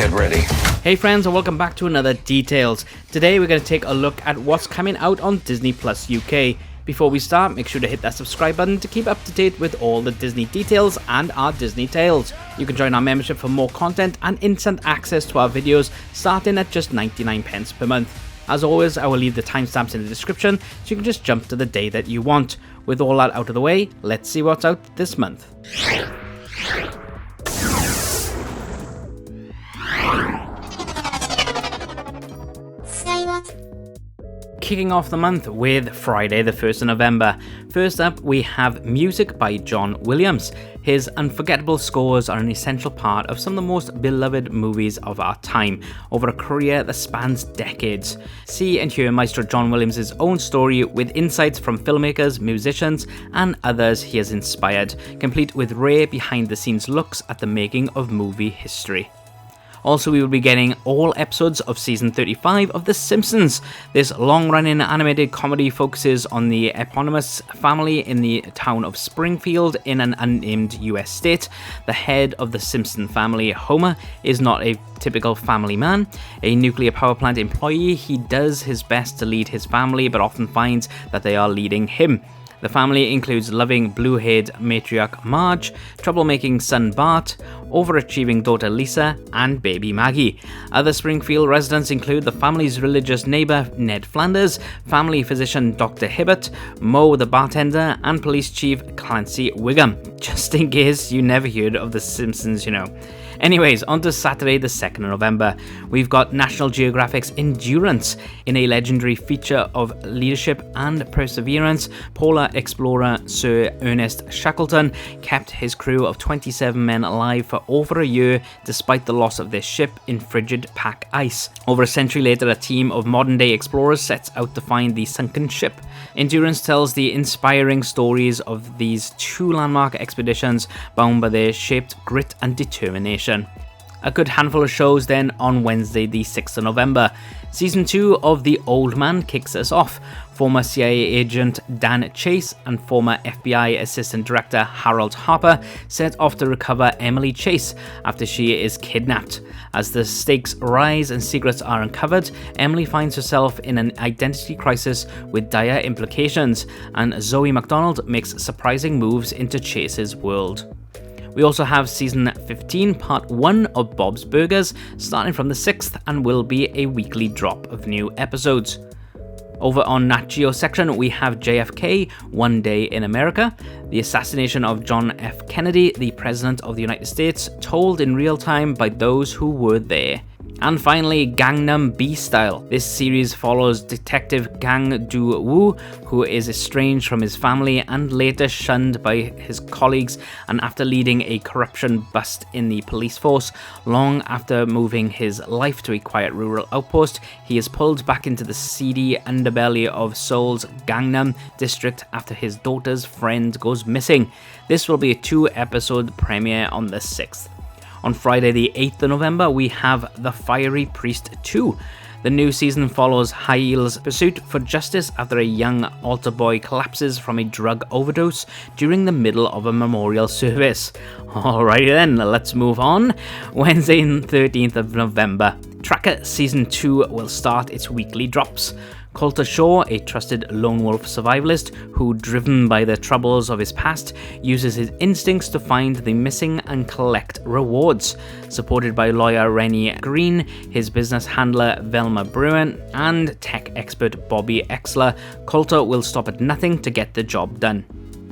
Get ready. Hey friends, and welcome back to another Details. Today we're going to take a look at what's coming out on Disney Plus UK. Before we start, make sure to hit that subscribe button to keep up to date with all the Disney details and our Disney tales. You can join our membership for more content and instant access to our videos starting at just 99 pence per month. As always, I will leave the timestamps in the description so you can just jump to the day that you want. With all that out of the way, let's see what's out this month. Kicking off the month with Friday the 1st of November. First up, we have music by John Williams. His unforgettable scores are an essential part of some of the most beloved movies of our time, over a career that spans decades. See and hear Maestro John Williams' own story with insights from filmmakers, musicians, and others he has inspired, complete with rare behind-the-scenes looks at the making of movie history. Also, we will be getting all episodes of season 35 of The Simpsons. This long-running animated comedy focuses on the eponymous family in the town of Springfield in an unnamed US state. The head of the Simpson family, Homer, is not a typical family man. A nuclear power plant employee, he does his best to lead his family, but often finds that they are leading him. The family includes loving blue-haired matriarch Marge, troublemaking son Bart, overachieving daughter Lisa, and baby Maggie. Other Springfield residents include the family's religious neighbor Ned Flanders, family physician Dr. Hibbert, Moe the bartender, and police chief Clancy Wiggum. Just in case you never heard of The Simpsons, you know. Anyways, on to Saturday the 2nd of November. We've got National Geographic's Endurance. In a legendary feature of leadership and perseverance, polar explorer Sir Ernest Shackleton kept his crew of 27 men alive for over a year despite the loss of their ship in frigid pack ice. Over a century later, a team of modern-day explorers sets out to find the sunken ship. Endurance tells the inspiring stories of these two landmark expeditions bound by their shaped grit and determination. A good handful of shows then on Wednesday the 6th of November. Season 2 of The Old Man kicks us off. Former CIA agent Dan Chase and former FBI Assistant Director Harold Harper set off to recover Emily Chase after she is kidnapped. As the stakes rise and secrets are uncovered, Emily finds herself in an identity crisis with dire implications, and Zoe McDonald makes surprising moves into Chase's world. We also have Season 15, Part 1 of Bob's Burgers, starting from the 6th and will be a weekly drop of new episodes. Over on Nat Geo section, we have JFK, One Day in America, the assassination of John F. Kennedy, the President of the United States, told in real time by those who were there. And finally, Gangnam B-Style. This series follows Detective Gang Do-woo, who is estranged from his family and later shunned by his colleagues, and after leading a corruption bust in the police force, long after moving his life to a quiet rural outpost, he is pulled back into the seedy underbelly of Seoul's Gangnam district after his daughter's friend goes missing. This will be a 2-episode premiere on the 6th. On Friday the 8th of November, we have The Fiery Priest 2. The new season follows Hail's pursuit for justice after a young altar boy collapses from a drug overdose during the middle of a memorial service. Alrighty then, let's move on. Wednesday the 13th of November. Tracker Season 2 will start its weekly drops. Coulter Shaw, a trusted lone wolf survivalist who, driven by the troubles of his past, uses his instincts to find the missing and collect rewards. Supported by lawyer Rennie Green, his business handler Velma Bruin, and tech expert Bobby Exler, Coulter will stop at nothing to get the job done.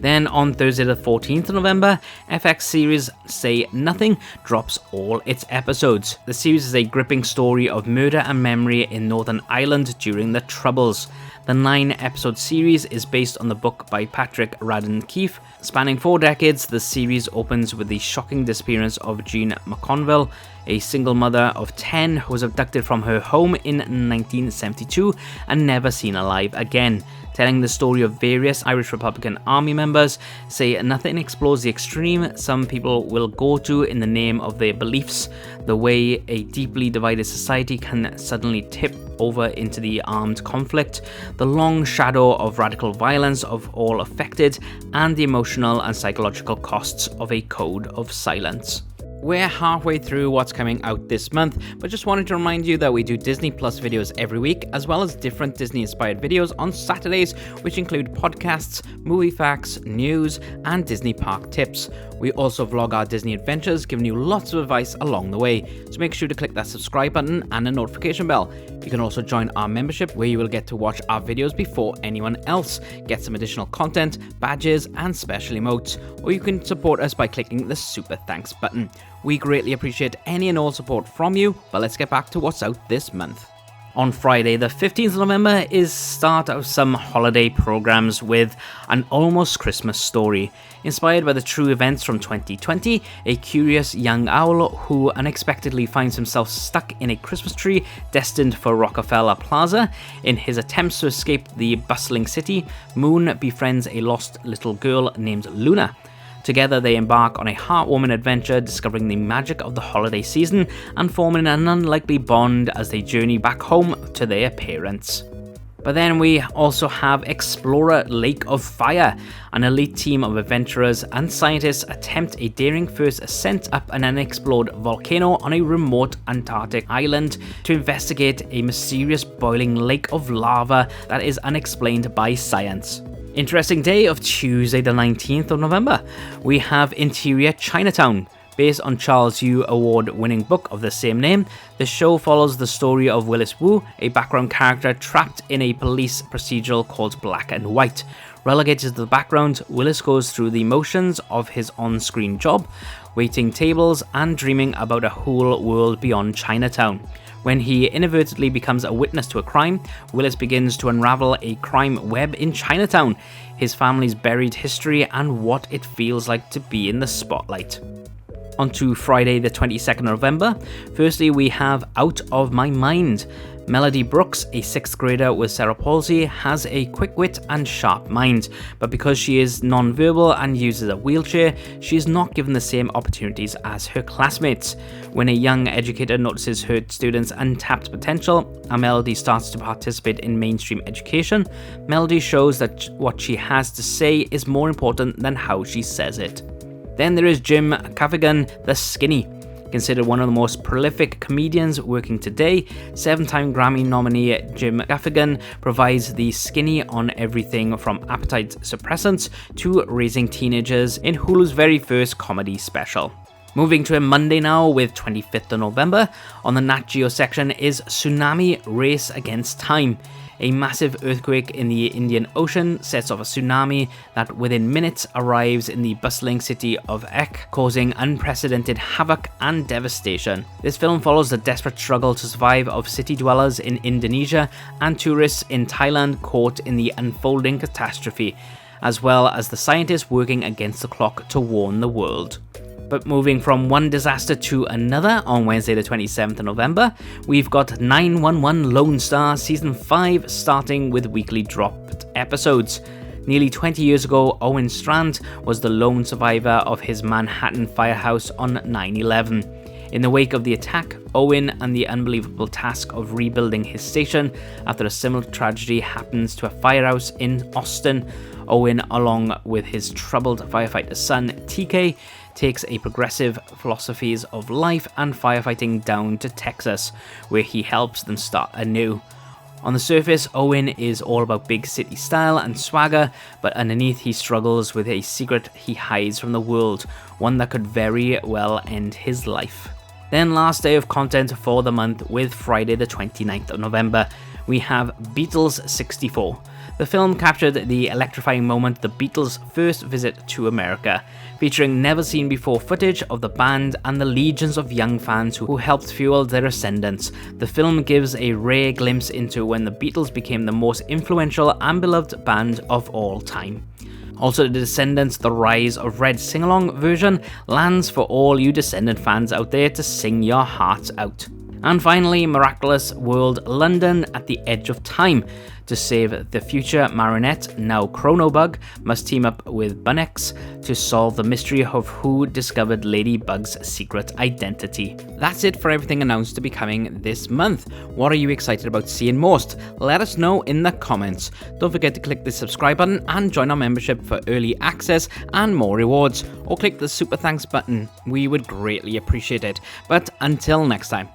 Then on Thursday the 14th of November, FX series Say Nothing drops all its episodes. The series is a gripping story of murder and memory in Northern Ireland during the Troubles. The 9-episode series is based on the book by Patrick Radden Keefe. Spanning 4 decades, the series opens with the shocking disappearance of Jean McConville, a single mother of 10 who was abducted from her home in 1972 and never seen alive again. Telling the story of various Irish Republican Army members, Say Nothing explores the extreme some people will go to in the name of their beliefs, the way a deeply divided society can suddenly tip over into the armed conflict, the long shadow of radical violence of all affected, and the emotional and psychological costs of a code of silence. We're halfway through what's coming out this month, but just wanted to remind you that we do Disney Plus videos every week, as well as different Disney-inspired videos on Saturdays, which include podcasts, movie facts, news, and Disney park tips. We also vlog our Disney adventures, giving you lots of advice along the way, so make sure to click that subscribe button and the notification bell. You can also join our membership, where you will get to watch our videos before anyone else, get some additional content, badges, and special emotes, or you can support us by clicking the super thanks button. We greatly appreciate any and all support from you, but let's get back to what's out this month. On Friday, the 15th of November, is start of some holiday programs with An Almost Christmas Story. Inspired by the true events from 2020, a curious young owl who unexpectedly finds himself stuck in a Christmas tree destined for Rockefeller Plaza. In his attempts to escape the bustling city, Moon befriends a lost little girl named Luna. Together, they embark on a heartwarming adventure, discovering the magic of the holiday season and forming an unlikely bond as they journey back home to their parents. But then we also have Explorer Lake of Fire. An elite team of adventurers and scientists attempt a daring first ascent up an unexplored volcano on a remote Antarctic island to investigate a mysterious boiling lake of lava that is unexplained by science. Interesting day of Tuesday the 19th of November. We have Interior Chinatown. Based on Charles Yu award-winning book of the same name, the show follows the story of Willis Wu, a background character trapped in a police procedural called Black and White. Relegated to the background, Willis goes through the motions of his on-screen job, waiting tables and dreaming about a whole world beyond Chinatown. When he inadvertently becomes a witness to a crime, Willis begins to unravel a crime web in Chinatown, his family's buried history, and what it feels like to be in the spotlight. On to Friday the 22nd of November. Firstly, we have Out of My Mind. Melody Brooks, a 6th grader with cerebral palsy, has a quick wit and sharp mind, but because she is non-verbal and uses a wheelchair, she is not given the same opportunities as her classmates. When a young educator notices her students' untapped potential, and Melody starts to participate in mainstream education, Melody shows that what she has to say is more important than how she says it. Then there is Jim Gaffigan, the Skinny. Considered one of the most prolific comedians working today, 7-time Grammy nominee Jim Gaffigan provides the Skinny on everything from appetite suppressants to raising teenagers in Hulu's very first comedy special. Moving to a Monday now with 25th of November, on the Nat Geo section is Tsunami Race Against Time. A massive earthquake in the Indian Ocean sets off a tsunami that within minutes arrives in the bustling city of Ek, causing unprecedented havoc and devastation. This film follows the desperate struggle to survive of city dwellers in Indonesia and tourists in Thailand caught in the unfolding catastrophe, as well as the scientists working against the clock to warn the world. But moving from one disaster to another, on Wednesday the 27th of November, we've got 911 Lone Star Season 5 starting with weekly dropped episodes. Nearly 20 years ago, Owen Strand was the lone survivor of his Manhattan firehouse on 9/11. In the wake of the attack, Owen and the unbelievable task of rebuilding his station after a similar tragedy happens to a firehouse in Austin. Owen, along with his troubled firefighter son, TK, takes a progressive philosophies of life and firefighting down to Texas, where he helps them start anew. On the surface, Owen is all about big city style and swagger, but underneath he struggles with a secret he hides from the world, one that could very well end his life. Then last day of content for the month with Friday the 29th of November, we have Beatles 64. The film captured the electrifying moment the Beatles' first visit to America, featuring never-seen-before footage of the band and the legions of young fans who helped fuel their ascendance. The film gives a rare glimpse into when the Beatles became the most influential and beloved band of all time. Also, the Descendants The Rise of Red sing-along version lands for all you Descendant fans out there to sing your hearts out. And finally, Miraculous World London at the Edge of Time. To save the future, Marinette, now Chronobug, must team up with Bunnex to solve the mystery of who discovered Ladybug's secret identity. That's it for everything announced to be coming this month. What are you excited about seeing most? Let us know in the comments. Don't forget to click the subscribe button and join our membership for early access and more rewards, or click the super thanks button. We would greatly appreciate it. But until next time.